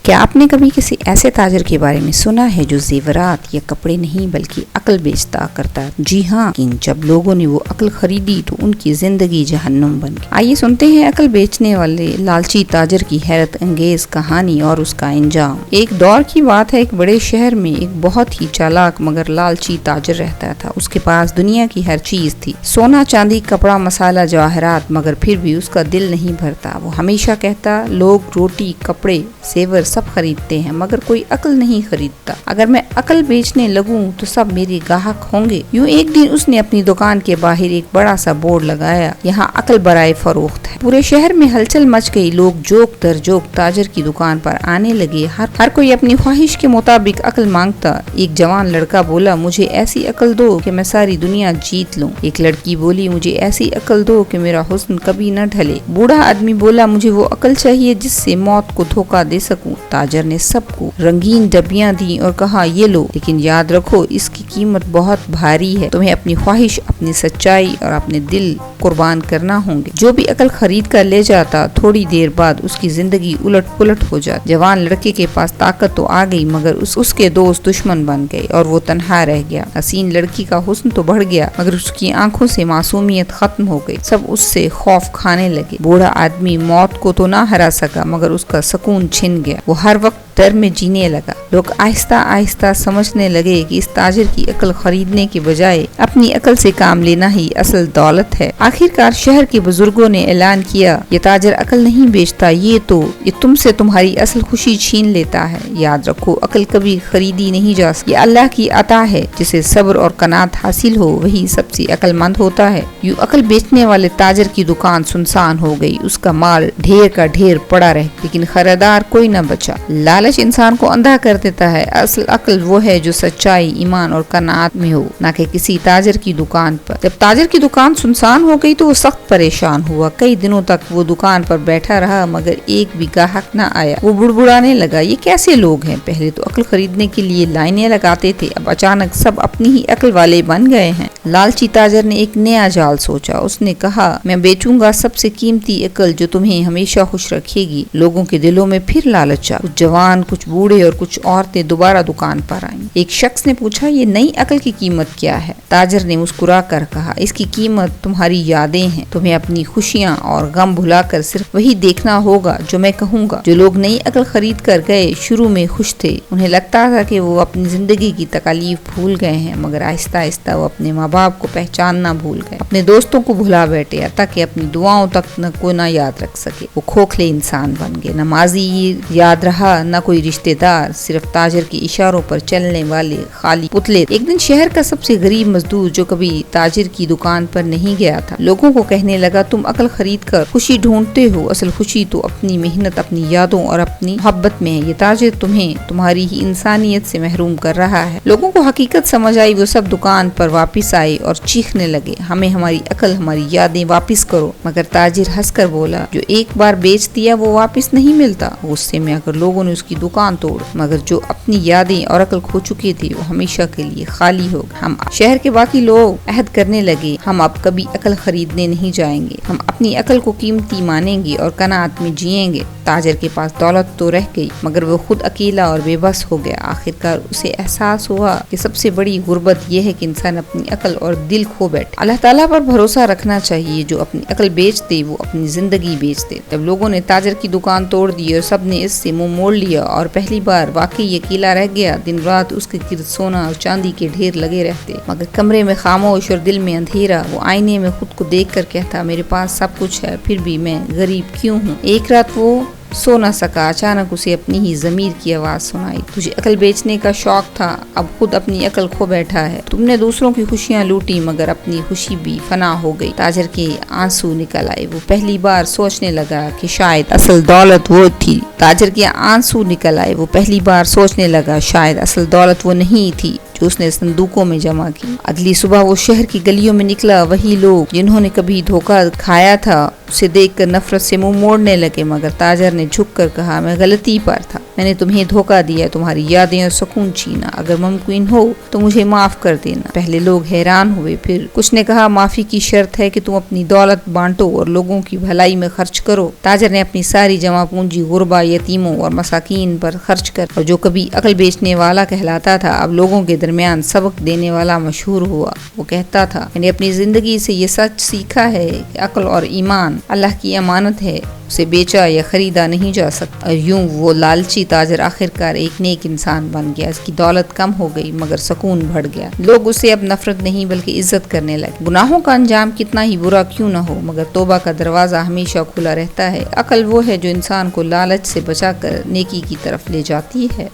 کیا آپ نے کبھی کسی ایسے تاجر کے بارے میں سنا ہے جو زیورات یا کپڑے نہیں بلکہ عقل بیچتا کرتا؟ جی ہاں، لیکن جب لوگوں نے وہ عقل خریدی تو ان کی زندگی جہنم بن گئی۔ آئیے سنتے ہیں عقل بیچنے والے لالچی تاجر کی حیرت انگیز کہانی اور اس کا انجام۔ ایک دور کی بات ہے، ایک بڑے شہر میں ایک بہت ہی چالاک مگر لالچی تاجر رہتا تھا۔ اس کے پاس دنیا کی ہر چیز تھی، سونا چاندی کپڑا مسالہ جواہرات، مگر پھر بھی اس کا دل نہیں بھرتا۔ وہ ہمیشہ کہتا، لوگ روٹی کپڑے زیور سب خریدتے ہیں مگر کوئی عقل نہیں خریدتا۔ اگر میں عقل بیچنے لگوں تو سب میرے گاہک ہوں گے۔ یوں ایک دن اس نے اپنی دکان کے باہر ایک بڑا سا بورڈ لگایا، یہاں عقل برائے فروخت ہے۔ پورے شہر میں ہلچل مچ گئی، لوگ جوک در جوک تاجر کی دکان پر آنے لگے، ہر کوئی اپنی خواہش کے مطابق عقل مانگتا۔ ایک جوان لڑکا بولا، مجھے ایسی عقل دو کہ میں ساری دنیا جیت لوں۔ ایک لڑکی بولی، مجھے ایسی عقل دو کہ میرا حسن کبھی نہ ڈھلے۔ بوڑھا آدمی بولا، مجھے وہ عقل چاہیے جس سے موت کو دھوکہ دے سکوں۔ تاجر نے سب کو رنگین ڈبیاں دیں اور کہا، یہ لو، لیکن یاد رکھو اس کی قیمت بہت بھاری ہے، تمہیں اپنی خواہش، اپنی سچائی اور اپنے دل قربان کرنا ہوں گے۔ جو بھی عقل خرید کر لے جاتا، تھوڑی دیر بعد اس کی زندگی الٹ پلٹ ہو جاتی۔ جوان لڑکے کے پاس طاقت تو آ گئی مگر اس کے دوست دشمن بن گئے اور وہ تنہا رہ گیا۔ حسین لڑکی کا حسن تو بڑھ گیا مگر اس کی آنکھوں سے معصومیت ختم ہو گئی، سب اس سے خوف کھانے لگے۔ بوڑھا آدمی موت کو تو نہ ہرا سکا مگر اس کا سکون چھن گیا، وہ ہر وقت ڈر میں جینے لگا۔ لوگ آہستہ آہستہ سمجھنے لگے کہ اس تاجر کی عقل خریدنے کے بجائے اپنی عقل سے کام لینا ہی اصل دولت ہے۔ آخرکار شہر کے بزرگوں نے اعلان کیا، یہ تاجر عقل نہیں بیچتا، یہ تم سے تمہاری اصل خوشی چھین لیتا ہے۔ یاد رکھو، عقل کبھی خریدی نہیں جا سکتی، یہ اللہ کی عطا ہے، جسے صبر اور قناعت حاصل ہو وہی سب سے عقل مند ہوتا ہے۔ یوں عقل بیچنے والے تاجر کی دکان سنسان ہو گئی، اس کا مال ڈھیر کا ڈھیر پڑا رہ، لیکن خریدار کوئی نہ بچا۔ لالچ انسان کو اندھا کر دیتا ہے، اصل عقل وہ ہے جو سچائی، ایمان اور قناعت میں ہو، نہ کہ کسی تاجر کی دکان پر۔ جب تاجر کی دکان سنسان ہو گئی تو وہ سخت پریشان ہوا، کئی دنوں تک وہ دکان پر بیٹھا رہا مگر ایک بھی گاہک نہ آیا۔ وہ بڑبڑانے لگا، یہ کیسے لوگ ہیں، پہلے تو عقل خریدنے کے لیے لائنیں لگاتے تھے، اب اچانک سب اپنی ہی عقل والے بن گئے ہیں۔ لالچی تاجر نے ایک نیا جال سوچا، اس نے کہا، میں بیچوں گا سب سے قیمتی عقل جو تمہیں ہمیشہ خوش رکھے گی۔ لوگوں کے دلوں میں پھر لالچ آ، کچھ جوان، کچھ بوڑھے اور کچھ عورتیں دوبارہ دکان پر آئیں۔ ایک شخص نے پوچھا، یہ نئی عقل کی قیمت کیا ہے؟ تاجر نے مسکرا کر کہا، اس کی قیمت تمہاری یادیں ہیں، تمہیں اپنی خوشیاں اور غم بھلا کر صرف وہی دیکھنا ہوگا جو میں کہوں گا۔ جو لوگ نئی عقل خرید کر گئے شروع میں خوش تھے، انہیں لگتا تھا کہ وہ اپنی زندگی کی تکالیف بھول گئے ہیں، مگر آہستہ آہستہ وہ اپنے ماں باپ کو پہچاننا بھول گئے، اپنے دوستوں کو بھلا بیٹھے، تاکہ اپنی دعاؤں تک کوئی نہ یاد رکھ سکے۔ وہ کھوکھلے انسان بن گئے، نہ ماضی یاد رہا نہ کوئی رشتہ دار، صرف تاجر کے اشاروں پر چلنے والے خالی پتلے۔ ایک دن شہر کا سب سے غریب مزدور جو کبھی تاجر کی دکان پر نہیں گیا تھا، لوگوں کو کہنے لگا، تم عقل خرید کر خوشی ڈھونڈتے ہو، اصل خوشی تو اپنی محنت، اپنی یادوں اور اپنی محبت میں ہے۔ یہ تاجر تمہیں تمہاری ہی انسانیت سے محروم کر رہا ہے۔ لوگوں کو حقیقت سمجھ آئی، وہ سب دکان پر واپس آئے اور چیخنے لگے، ہمیں ہماری عقل، ہماری یادیں واپس کرو۔ مگر تاجر ہنس کر بولا، جو ایک بار بیچ دیا وہ واپس نہیں ملتا۔ غصے میں اگر لوگوں نے اس کی دکان توڑ، مگر جو اپنی یادیں اور عقل کھو چکے تھے وہ ہمیشہ کے لیے خالی ہو گئے۔ ہم شہر کے باقی لوگ عہد کرنے لگے، ہم اب کبھی عقل خریدنے نہیں جائیں گے، ہم اپنی عقل کو قیمتی مانیں گے اور قناعت میں جیئیں گے۔ تاجر کے پاس دولت تو رہ گئی مگر وہ خود اکیلا اور بے بس ہو گیا۔ آخرکار اسے احساس ہوا کہ سب سے بڑی غربت یہ ہے کہ انسان اپنی عقل اور دل کھو بیٹھے۔ اللہ تعالیٰ پر بھروسہ رکھنا چاہیے، جو اپنی عقل بیچ دے وہ اپنی زندگی بیچ دے۔ جب لوگوں نے تاجر کی دکان توڑ دی اور سب نے اس سے منہ موڑ لیا اور پہلی بار واقعی اکیلا رہ گیا، دن رات اس کے گرد سونا اور چاندی کے ڈھیر لگے رہتے مگر کمرے میں خاموش اور دل میں اندھیرا۔ وہ آئینے میں خود کو دیکھ کر کہتا، میرے پاس سب کچھ ہے پھر بھی میں غریب کیوں ہوں؟ ایک رات وہ سو نہ سکا، اچانک اسے اپنی ہی ضمیر کی آواز سنائی، تجھے عقل بیچنے کا شوق تھا، اب خود اپنی عقل کھو بیٹھا ہے۔ تم نے دوسروں کی خوشیاں لوٹی مگر اپنی خوشی بھی فنا ہو گئی۔ تاجر کے آنسو نکل آئے، وہ پہلی بار سوچنے لگا کہ شاید اصل دولت وہ تھی۔ تاجر کے آنسو نکل آئے، وہ پہلی بار سوچنے لگا شاید اصل دولت وہ نہیں تھی جو اس نے صندوقوں میں جمع کی۔ اگلی صبح وہ شہر کی گلیوں میں نکلا، وہی لوگ جنہوں نے کبھی دھوکہ کھایا تھا اسے دیکھ کر نفرت سے منہ موڑنے لگے مگر تاجر نے جھک کر کہا، میں غلطی پر تھا، میں نے تمہیں دھوکہ دیا، تمہاری یادیں اور سکون چھینا، اگر ممکن ہو تو مجھے معاف کر دینا۔ پہلے لوگ حیران ہوئے، پھر کچھ نے کہا معافی کی شرط ہے کہ تم اپنی دولت بانٹو اور لوگوں کی بھلائی میں خرچ کرو۔ تاجر نے اپنی ساری جمع پونجی غربا، یتیموں اور مساکین پر خرچ کر، اور جو کبھی عقل بیچنے والا کہلاتا تھا اب لوگوں کے درمیان سبق دینے والا مشہور ہوا۔ وہ کہتا تھا، میں نے اپنی زندگی سے یہ سچ سیکھا ہے کہ عقل اور ایمان اللہ کی امانت ہے، اسے بیچا یا خریدا نہیں جا سکتا۔ اور یوں وہ لالچی تاجر آخرکار ایک نیک انسان بن گیا۔ اس کی دولت کم ہو گئی مگر سکون بڑھ گیا۔ لوگ اسے اب نفرت نہیں بلکہ عزت کرنے لگے۔ گناہوں کا انجام کتنا ہی برا کیوں نہ ہو مگر توبہ کا دروازہ ہمیشہ کھلا رہتا ہے۔ عقل وہ ہے جو انسان کو لالچ سے بچا کر نیکی کی طرف لے جاتی ہے۔